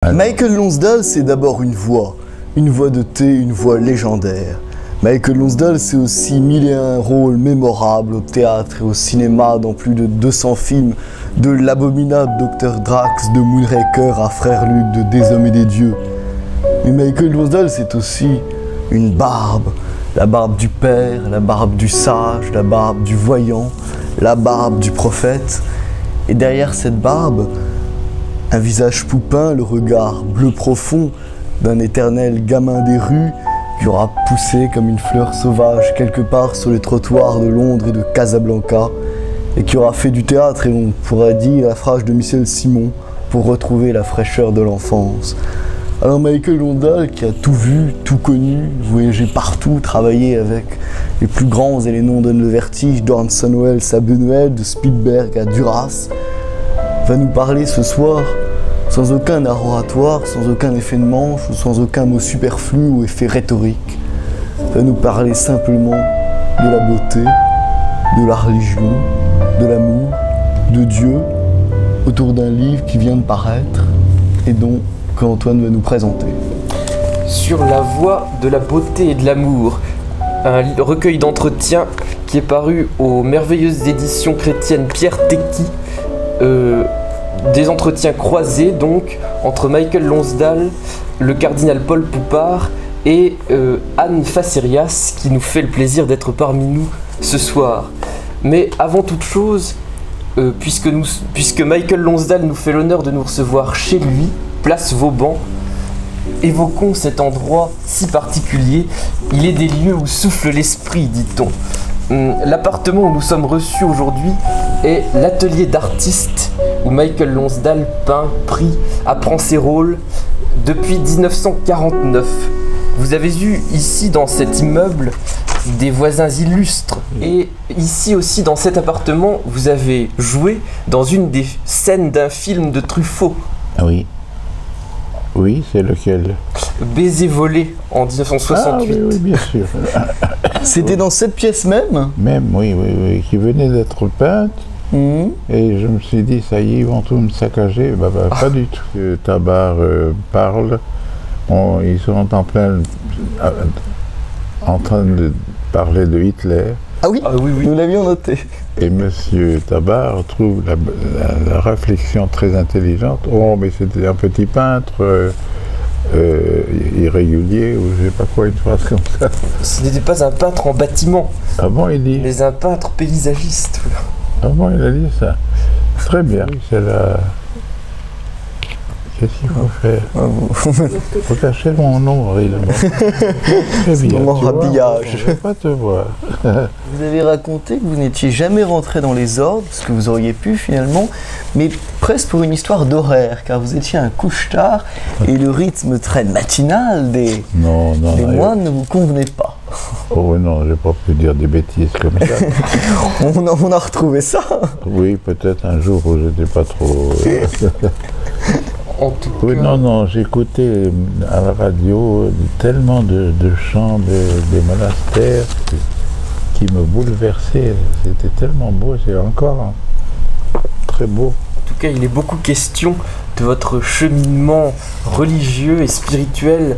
Michael Lonsdale, c'est d'abord une voix de thé, une voix légendaire. Michael Lonsdale, c'est aussi 1001 rôles mémorables au théâtre et au cinéma dans plus de 200 films, de l'abominable Dr Drax, de Moonraker à Frère Luke, de Des Hommes et des Dieux. Mais Michael Lonsdale, c'est aussi une barbe, la barbe du père, la barbe du sage, la barbe du voyant, la barbe du prophète. Et derrière cette barbe, un visage poupin, le regard bleu profond d'un éternel gamin des rues qui aura poussé comme une fleur sauvage quelque part sur les trottoirs de Londres et de Casablanca et qui aura fait du théâtre, et on pourrait dire la phrase de Michel Simon, pour retrouver la fraîcheur de l'enfance. Alors Michael Lonsdale, qui a tout vu, tout connu, voyagé partout, travaillé avec les plus grands et les noms donnent le vertige, d'Orson Welles à Buñuel, de Spielberg à Duras, va nous parler ce soir sans aucun art oratoire, sans aucun effet de manche, sans aucun mot superflu ou effet rhétorique. Va nous parler simplement de la beauté, de la religion, de l'amour, de Dieu, autour d'un livre qui vient de paraître et dont qu'Antoine va nous présenter. Sur la voie de la beauté et de l'amour, un recueil d'entretiens qui est paru aux merveilleuses éditions chrétiennes Pierre Tecky. Des entretiens croisés donc entre Michael Lonsdale, le cardinal Paul Poupart et Anne Facerias, qui nous fait le plaisir d'être parmi nous ce soir. Mais avant toute chose, puisque Michael Lonsdale nous fait l'honneur de nous recevoir chez lui, place Vauban, évoquons cet endroit si particulier. Il est des lieux où souffle l'esprit, dit-on. L'appartement où nous sommes reçus aujourd'hui est l'atelier d'artiste où Michael Lonsdale peint, prie, apprend ses rôles depuis 1949. Vous avez eu ici dans cet immeuble des voisins illustres, et ici aussi dans cet appartement vous avez joué dans une des scènes d'un film de Truffaut. Oui. Oui, c'est lequel? Baiser volé en 1968. Ah, oui, bien sûr. C'était dans cette pièce même? Même, oui, qui venait d'être peinte. Et je me suis dit, ça y est, ils vont tout me saccager. Pas du tout. Tabar parle. Ils sont en train de parler de Hitler. Ah oui, oui. Nous l'avions noté. Et monsieur Tabar trouve la réflexion très intelligente. Oh, mais c'était un petit peintre irrégulier, ou je sais pas quoi, une phrase comme ça. Ce n'était pas un peintre en bâtiment. Ah bon, il dit? Mais un peintre paysagiste. Ah bon, il a dit ça. Très bien, c'est la... Qu'est-ce qu'il faut faire? Il faut cacher mon nom, réellement. Très bien. Mon rhabillage. Je ne vais pas te voir. Vous avez raconté que vous n'étiez jamais rentré dans les ordres, ce que vous auriez pu finalement, mais presque pour une histoire d'horaire, car vous étiez un couche-tard et le rythme très matinal des moines ne vous convenait pas. Oh non, j'ai pas pu dire des bêtises comme ça. on a retrouvé ça. Oui, peut-être un jour où j'étais pas trop... Oui, non, j'écoutais à la radio tellement de chants des monastères qui me bouleversaient. C'était tellement beau, c'est encore très beau. En tout cas, il est beaucoup question de votre cheminement religieux et spirituel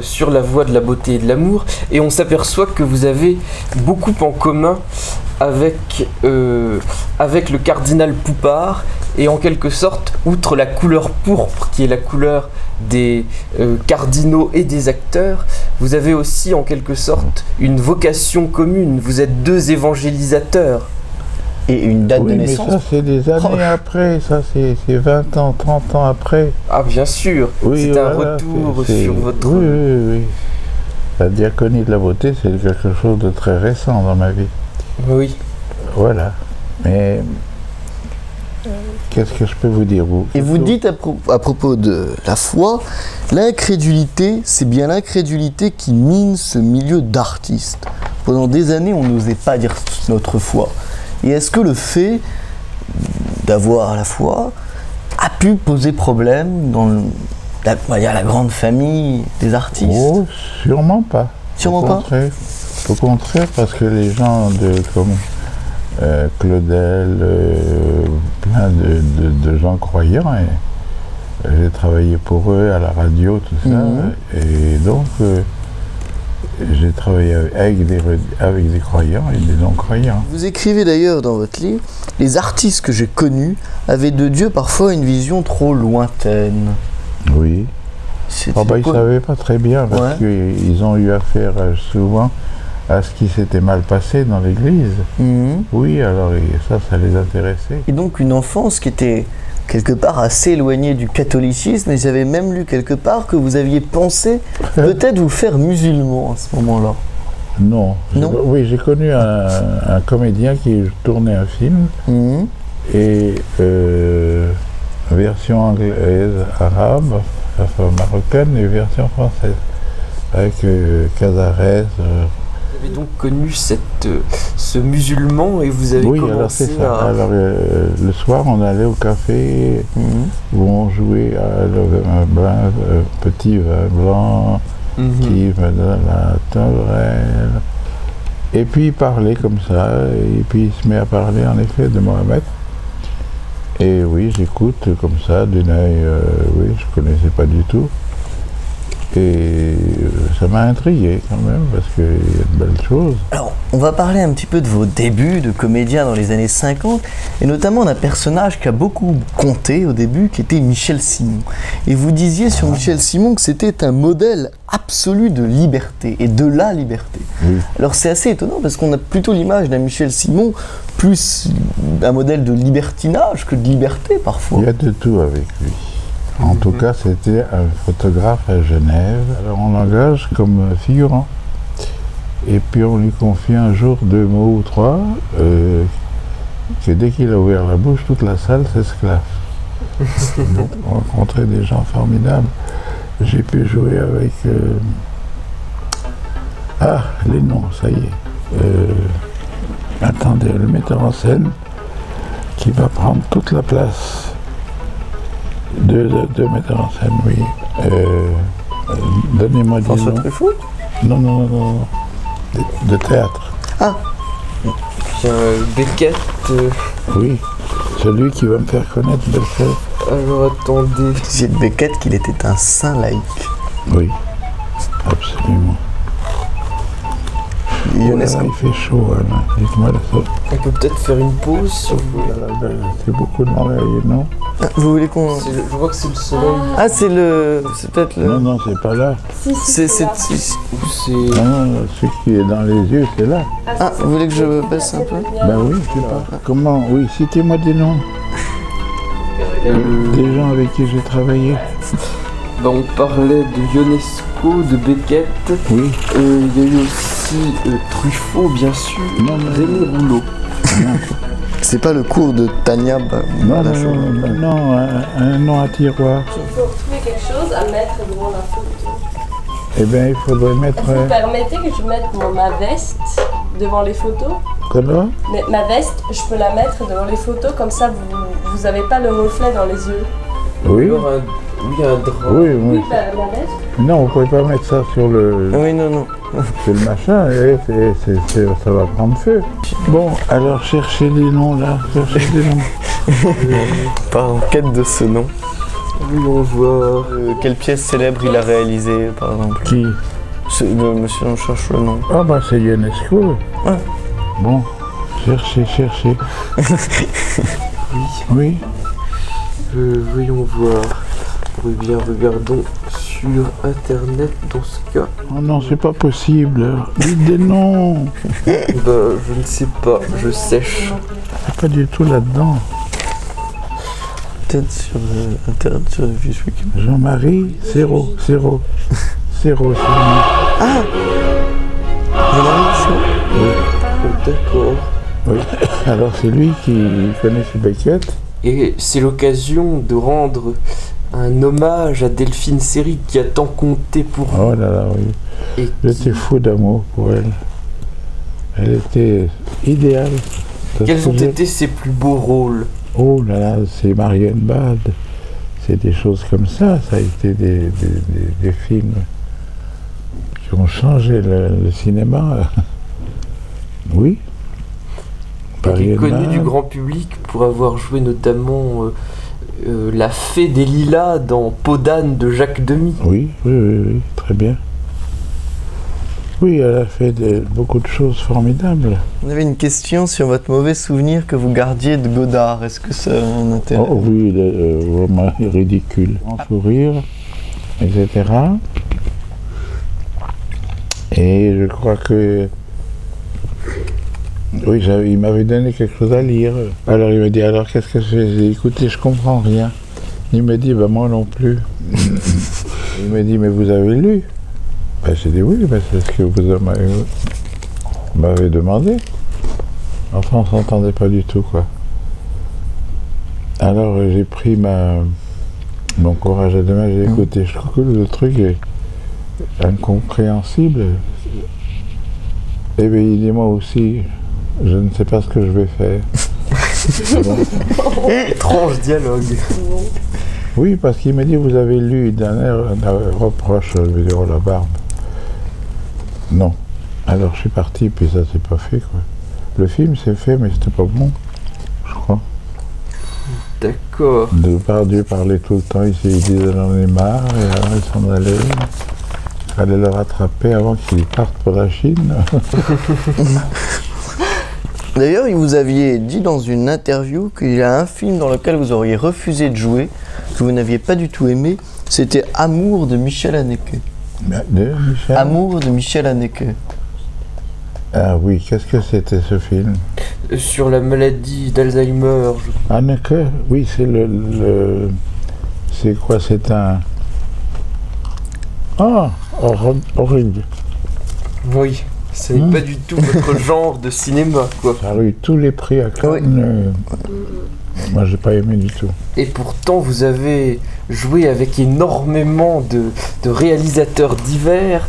sur la voie de la beauté et de l'amour. Et on s'aperçoit que vous avez beaucoup en commun avec le cardinal Poupart. Et en quelque sorte, outre la couleur pourpre, qui est la couleur des cardinaux et des acteurs, vous avez aussi en quelque sorte une vocation commune. Vous êtes deux évangélisateurs. Et une date de naissance. Mais ça, c'est des années après, ça, c'est 20 ans, 30 ans après. Ah, bien sûr, oui, c'est un retour sur votre... Oui. La diaconie de la beauté, c'est quelque chose de très récent dans ma vie. Oui. Voilà. Mais... qu'est-ce que je peux vous dire, vous? Et vous dites à propos de la foi, l'incrédulité, c'est bien l'incrédulité qui mine ce milieu d'artistes. Pendant des années, on n'osait pas dire notre foi. Et est-ce que le fait d'avoir la foi a pu poser problème dans la grande famille des artistes? Oh, sûrement pas. Sûrement pas? Au contraire, parce que les gens comme Claudel, plein de gens croyants, J'ai travaillé pour eux à la radio, tout ça. Et donc, j'ai travaillé avec des croyants et des non-croyants. Vous écrivez d'ailleurs dans votre livre, les artistes que j'ai connus avaient de Dieu parfois une vision trop lointaine. Oui. Ils ne savaient pas très bien parce qu'ils ont eu affaire souvent à ce qui s'était mal passé dans l'église. Oui, alors ça les intéressait. Et donc une enfance qui était quelque part assez éloignée du catholicisme, et j'avais même lu quelque part que vous aviez pensé peut-être vous faire musulman à ce moment-là. Non. Oui, j'ai connu un comédien qui tournait un film, et version anglaise, arabe, enfin marocaine, et version française, avec Cazares. Vous avez donc connu ce musulman et vous avez commencé alors c'est ça. Alors le soir, on allait au café où on jouait à petit vin blanc qui me donne la tendresse. Et puis il parlait comme ça, et puis il se met à parler en effet de Mohamed. Et oui, j'écoute comme ça, d'un œil, oui, je ne connaissais pas du tout. Et ça m'a intrigué quand même, parce qu'il y a de belles choses. Alors, on va parler un petit peu de vos débuts de comédien dans les années 50, et notamment d'un personnage qui a beaucoup compté au début, qui était Michel Simon. Et vous disiez sur Michel Simon que c'était un modèle absolu de liberté, et de la liberté. Oui. Alors c'est assez étonnant, parce qu'on a plutôt l'image d'un Michel Simon, plus un modèle de libertinage que de liberté parfois. Il y a de tout avec lui. En tout cas, c'était un photographe à Genève. Alors on l'engage comme figurant. Et puis on lui confie un jour 2 mots ou 3, que dès qu'il a ouvert la bouche, toute la salle s'esclaffe. Donc on rencontrait des gens formidables. J'ai pu jouer avec... les noms, ça y est. Attendez, le metteur en scène qui va prendre toute la place. Deux metteurs en scène, oui. Donnez-moi des François noms. Truffaut ? Non. De théâtre. Ah, Beckett. Oui, celui qui va me faire connaître Beckett. Alors attendez. c'est de Beckett qu'il était un saint laïque. Oui, absolument. Ionesco. Il fait chaud, là. Dites-moi ça. On peut peut-être faire une pause si vous voulez. C'est beaucoup de monde, non? Ah, vous voulez qu'on... Je vois que c'est le soleil. Ah, c'est peut-être le... Non, c'est pas là. C'est... Non, ce qui est dans les yeux, c'est là. Ah, vous voulez que je baisse un peu? Ben oui, je sais pas. Comment? Oui, citez-moi des noms. Des gens avec qui j'ai travaillé. On parlait de Ionesco, de Beckett. Oui. Il y a eu aussi Truffaut, bien sûr. Non. Raymond Rouleau. C'est pas le cours de Tania Non, un nom à tiroir. Il faut trouver quelque chose à mettre devant la photo. Eh bien, il faudrait mettre... Vous permettez que je mette ma veste devant les photos? Comment? Mais ma veste, je peux la mettre devant les photos, comme ça vous avez pas le reflet dans les yeux. Oui. Alors, oui, un drap. Oui. Bah, ma veste. Non, vous pouvez pas mettre ça sur le... Oui, non. C'est le machin, et ça va prendre feu. Bon, alors cherchez les noms là, cherchez les noms. Pas en quête de ce nom. Voyons voir. Quelle pièce célèbre il a réalisée, par exemple? Qui? Monsieur, on cherche le nom. Ah bah c'est Ionesco. Ouais. Bon, cherchez. Oui. Voyons voir. Oui, bien, regardons sur internet dans ce cas. Oh non, c'est pas possible. Dites des noms. Bah, je ne sais pas, je sèche. C'est pas du tout là-dedans. Peut-être sur internet, sur le fiche Wikipédia. Jean-Marie, Zéro, c'est le nom. Ah, Jean-Marie. Oh, d'accord. Oui. Alors c'est lui qui connaissait Beckett. Et c'est l'occasion de rendre un hommage à Delphine Seyrig qui a tant compté pour vous. Oh là là, oui. Et J'étais fou d'amour pour elle. Elle était idéale. quels ont été ses plus beaux rôles? Oh là là, c'est Marianne Bad. C'est des choses comme ça. Ça a été des films qui ont changé le cinéma. Oui. Il est connu Bad. du grand public pour avoir joué notamment la fée des lilas dans Peau d'âne de Jacques Demy. Oui, très bien. Oui, elle a fait beaucoup de choses formidables. On avait une question sur votre mauvais souvenir que vous gardiez de Godard. Est-ce que ça a un intérêt? Oh oui, il est vraiment ridicule. En sourire, etc. Et je crois que... Oui, il m'avait donné quelque chose à lire. Alors il m'a dit, alors qu'est-ce que c'est? J'ai dit, écoutez, je comprends rien. Il m'a dit, moi non plus. Il m'a dit, mais vous avez lu? J'ai dit, oui, c'est ce que vous m'avez demandé. Enfin, on ne s'entendait pas du tout, quoi. Alors j'ai pris mon courage à deux mains, j'ai écouté. Je trouve que le truc est incompréhensible. Et bien il dit, moi aussi, je ne sais pas ce que je vais faire. Étrange dialogue. Oui, parce qu'il m'a dit, vous avez lu d'un reproche, je vais dire, oh la barbe. Non. Alors je suis parti, puis ça s'est pas fait, quoi. Le film s'est fait, mais c'était pas bon, je crois. D'accord. Dieu parlait tout le temps, il disait j'en ai marre, et alors il s'en allait. Il fallait le rattraper avant qu'il parte pour la Chine. D'ailleurs, vous aviez dit dans une interview qu'il y a un film dans lequel vous auriez refusé de jouer, que vous n'aviez pas du tout aimé, c'était Amour de Michel Haneke. Michel Amour de Michel Haneke. Ah oui, qu'est-ce que c'était ce film? Sur la maladie d'Alzheimer. Haneke, oui, c'est c'est quoi? C'est un... Ah, horrible. Oui, ce n'est pas du tout votre genre de cinéma, quoi. Ça a eu tous les prix à Cannes. Moi, j'ai pas aimé du tout. Et pourtant, vous avez joué avec énormément de réalisateurs divers.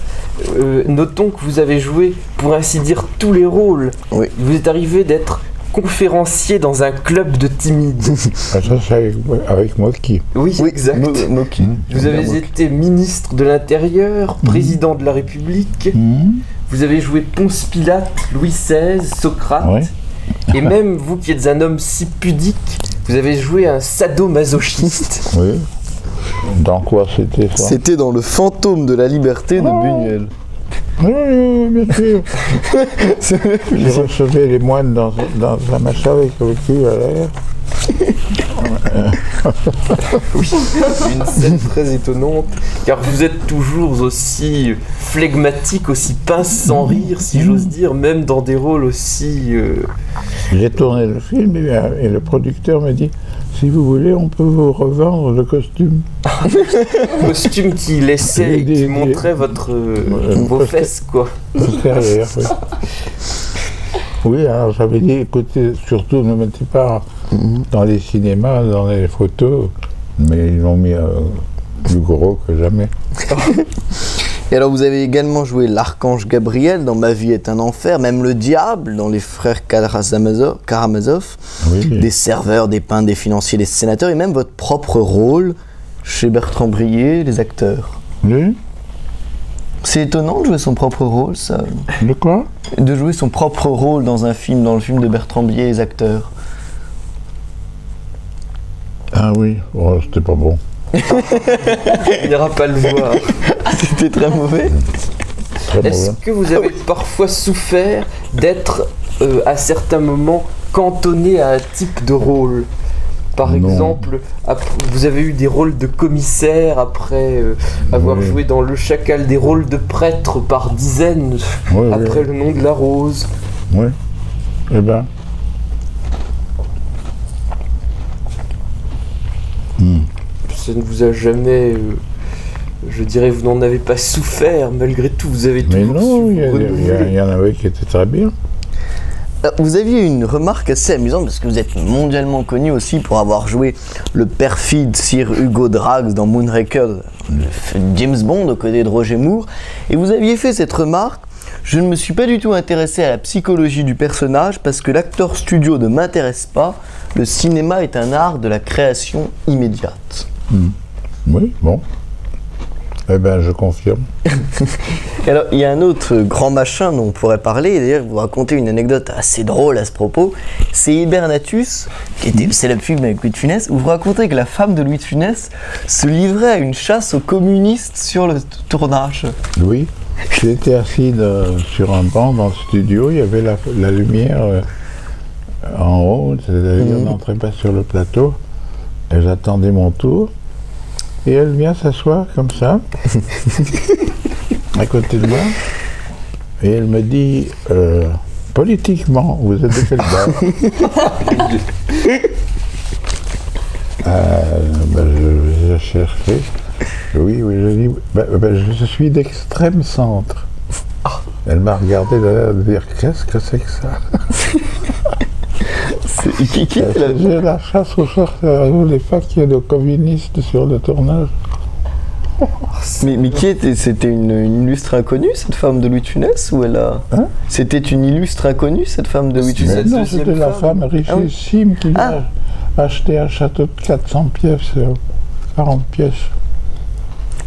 Notons que vous avez joué, pour ainsi dire, tous les rôles. Oui. Vous êtes arrivé d'être conférencier dans un club de timides. Ah, ça, c'est avec Moki. Oui, exact. Moki. Vous avez été ministre de l'Intérieur, président de la République. Vous avez joué Ponce Pilate, Louis XVI, Socrate. Oui. Et même vous qui êtes un homme si pudique, vous avez joué un sadomasochiste. Oui. Dans quoi c'était ça? C'était dans Le Fantôme de la Liberté de Buñuel. Oui, bien sûr. Je recevais les moines dans un machin avec le cul à l'air. Oui, une scène très étonnante, car vous êtes toujours aussi flegmatique, aussi pince sans rire, si j'ose dire, même dans des rôles aussi... J'ai tourné le film et le producteur m'a dit, si vous voulez, on peut vous revendre le costume. Costume qui laissait, qui montrait vos fesses, quoi. Derrière, oui. Oui, alors j'avais dit, écoutez, surtout ne mettez pas dans les cinémas, dans les photos, mais ils l'ont mis plus gros que jamais. Et alors vous avez également joué l'archange Gabriel dans Ma vie est un enfer, même le diable dans Les frères Karamazov, Oui. des serveurs, des peintres, des financiers, des sénateurs, et même votre propre rôle chez Bertrand Brier, les acteurs. Oui. C'est étonnant de jouer son propre rôle, ça. De quoi? De jouer son propre rôle dans un film, dans le film de Bertrand Brier, les acteurs. Ah oui, oh, c'était pas bon. On n'ira pas le voir. C'était très mauvais. Très Est-ce mauvais. que vous avez parfois souffert d'être, à certains moments, cantonné à un type de rôle? Par Non. exemple, vous avez eu des rôles de commissaire après avoir Oui. joué dans Le Chacal, des rôles de prêtre par dizaines Oui, après oui. Le Nom de la Rose. Oui. Eh ben. Ça ne vous a jamais, je dirais, vous n'en avez pas souffert malgré tout. Vous avez Mais toujours non, su il vous renouveler. y en avait qui étaient très bien. Vous aviez une remarque assez amusante parce que vous êtes mondialement connu aussi pour avoir joué le perfide Sir Hugo Drax dans Moonraker, James Bond aux côtés de Roger Moore. Et vous aviez fait cette remarque: je ne me suis pas du tout intéressé à la psychologie du personnage parce que l'acteur studio ne m'intéresse pas. Le cinéma est un art de la création immédiate. Oui, bon. Eh ben, je confirme. Et alors, il y a un autre grand machin dont on pourrait parler, et d'ailleurs, vous racontez une anecdote assez drôle à ce propos. C'est Hibernatus, qui était le célèbre film avec Louis de Funès, où vous racontez que la femme de Louis de Funès se livrait à une chasse aux communistes sur le tournage. Oui, j'étais assis sur un banc dans le studio, il y avait la lumière en haut, c'est-à-dire on n'entrait pas sur le plateau, et j'attendais mon tour, et elle vient s'asseoir comme ça, à côté de moi, et elle me dit, politiquement, vous êtes de quel bord? Je cherchais. Oui, je dis, je suis d'extrême centre. Elle m'a regardé de dire, qu'est-ce que c'est que ça? J'ai la chasse aux sorcières, je ne voulais pas qu'il y ait de communistes sur le tournage. Mais qui était? C'était une illustre inconnue, cette femme de Louis de Funès, ou elle a... Hein? C'était une illustre inconnue, cette femme de Louis de Funès? Non, c'était la femme richissime qui a acheté un château de 400 pièces, 40 pièces.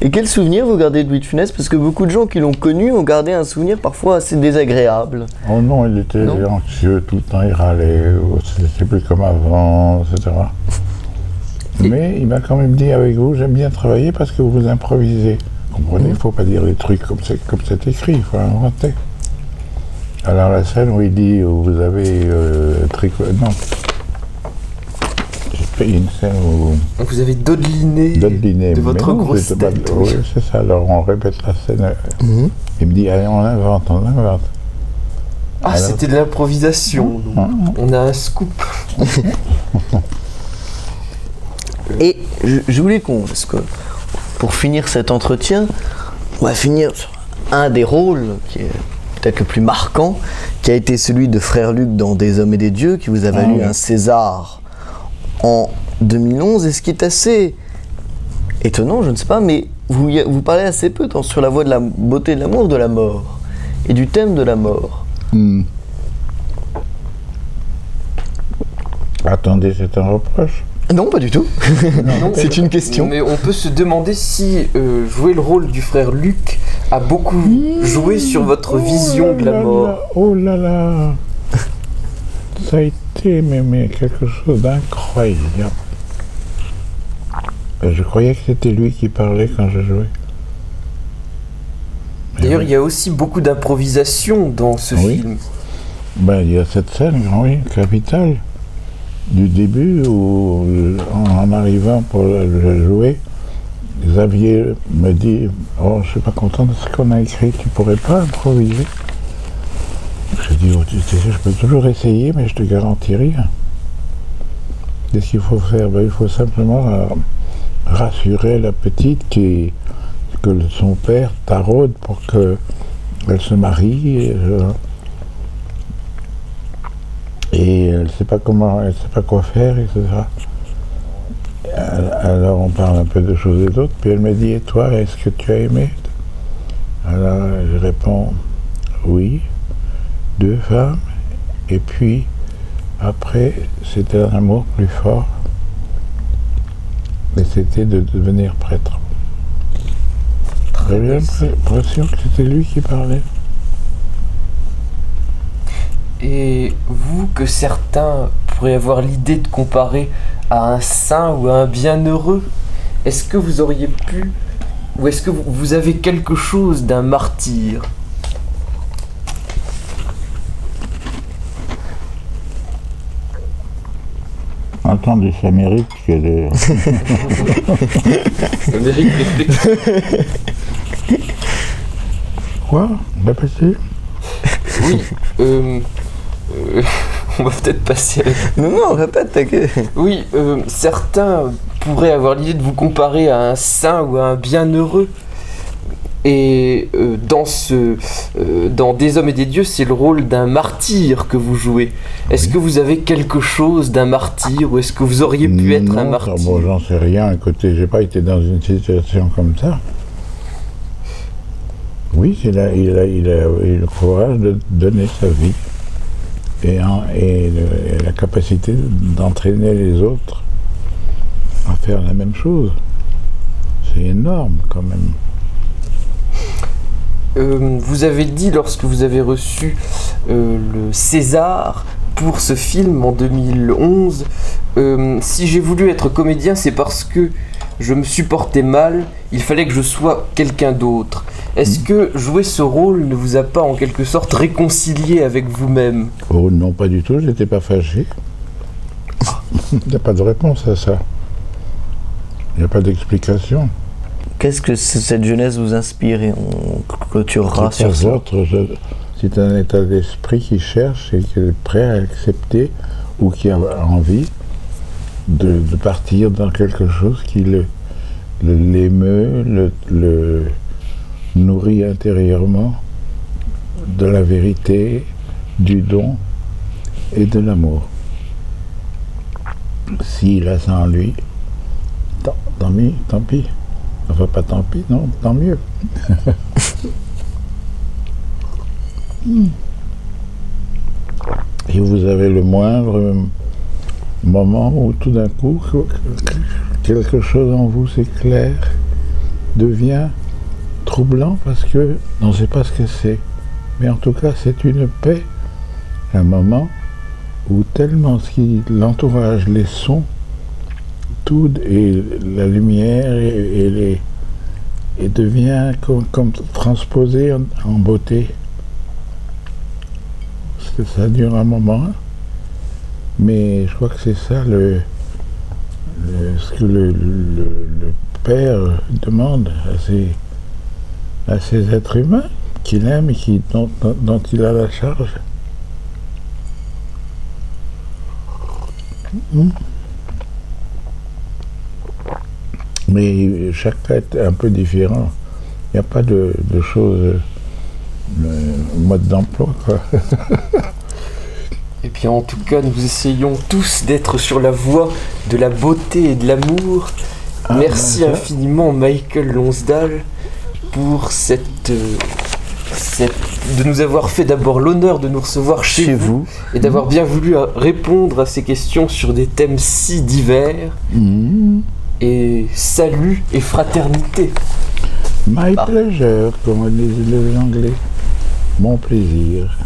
Et quel souvenir vous gardez de Louis de Funès? Parce que beaucoup de gens qui l'ont connu ont gardé un souvenir parfois assez désagréable. Oh non, il était anxieux, tout le temps il râlait, c'était plus comme avant, etc. Mais il m'a quand même dit, avec vous, j'aime bien travailler parce que vous improvisez. Vous comprenez, il ne faut pas dire les trucs comme c'est écrit, il faut inventer. Alors la scène où il dit, vous avez non. J'ai fait une scène où... Donc vous avez dodeliné de votre grosse tête. Oui, c'est ça, alors on répète la scène. Il me dit, allez, on invente. Ah, alors, c'était de l'improvisation. On a un scoop. Et je voulais parce que pour finir cet entretien, on va finir sur un des rôles qui est peut-être le plus marquant, qui a été celui de Frère Luc dans Des Hommes et des Dieux, qui vous a valu un César en 2011. Et ce qui est assez étonnant, je ne sais pas, mais vous parlez assez peu sur la voie de la beauté de l'amour, de la mort, et du thème de la mort. Attendez, c'est un reproche? Non, pas du tout. C'est une question. Mais on peut se demander si jouer le rôle du frère Luc a beaucoup joué sur votre vision de la mort. Oh là là, ça a été mais quelque chose d'incroyable. Je croyais que c'était lui qui parlait quand je jouais. D'ailleurs, il y a aussi beaucoup d'improvisation dans ce film. Il y a cette scène, capitale. Du début où, en arrivant pour le jouer, Xavier me dit « Oh, je suis pas content de ce qu'on a écrit, tu pourrais pas improviser ?» Je dis « Tu sais, je peux toujours essayer, mais je te garantis rien. » Qu'est-ce qu'il faut faire? Il faut simplement rassurer la petite que son père taraude pour qu'elle se marie. Et elle ne sait pas comment, elle ne sait pas quoi faire, etc. Alors on parle un peu de choses et d'autres, puis elle me dit, et toi, est-ce que tu as aimé? Alors je réponds, oui, 2 femmes, et puis après, c'était un amour plus fort, et c'était de devenir prêtre. J'avais l'impression que c'était lui qui parlait. Et vous, que certains pourraient avoir l'idée de comparer à un saint ou à un bienheureux, est-ce que vous auriez pu, ou est-ce que vous avez quelque chose d'un martyr? Attendez, ça mérite que de... Ça mérite réflexion. Quoi? Répétez? Oui, on va peut-être passer à la... Non, répète, t'inquiète. Oui, certains pourraient avoir l'idée de vous comparer à un saint ou à un bienheureux. Et dans Des Hommes et des Dieux, c'est le rôle d'un martyr que vous jouez. Est-ce que vous avez quelque chose d'un martyr, ou est-ce que vous auriez pu être un martyr? Bon, j'en sais rien. Écoutez, j'ai pas été dans une situation comme ça. Oui, il a eu le courage de donner sa vie et la capacité d'entraîner les autres à faire la même chose. C'est énorme quand même. vous avez dit lorsque vous avez reçu le César pour ce film en 2011, si j'ai voulu être comédien, c'est parce que je me supportais mal, il fallait que je sois quelqu'un d'autre. Est-ce que jouer ce rôle ne vous a pas en quelque sorte réconcilié avec vous-même? Oh non, pas du tout, j'étais pas fâché. Il n'y a pas de réponse à ça. Il n'y a pas d'explication. Qu'est-ce que cette jeunesse vous inspire et on clôturera C'est sur ça. C'est un état d'esprit qui cherche et qui est prêt à accepter ou qui a envie de partir dans quelque chose qui l'émeut, le nourrit intérieurement de la vérité, du don et de l'amour. S'il a ça en lui, tant pis. Enfin, pas tant pis, non, tant mieux. Et vous avez le moindre moment où tout d'un coup, quelque chose en vous s'éclaire, devient troublant parce que on ne sait pas ce que c'est. Mais en tout cas, c'est une paix, un moment où tellement ce qui l'entourage, les sons, tout et la lumière et devient comme transposé en beauté. Parce que ça dure un moment, mais je crois que c'est ça ce que le Père demande à ces êtres humains qu'il aime et dont il a la charge. Mais chaque cas est un peu différent. Il n'y a pas de choses, mode d'emploi, quoi. Et bien en tout cas, nous essayons tous d'être sur la voie de la beauté et de l'amour. Merci infiniment Michael Lonsdal pour de nous avoir fait d'abord l'honneur de nous recevoir chez vous et d'avoir bien voulu répondre à ces questions sur des thèmes si divers. Et salut et fraternité. My pleasure, comme disent les Anglais. Mon plaisir.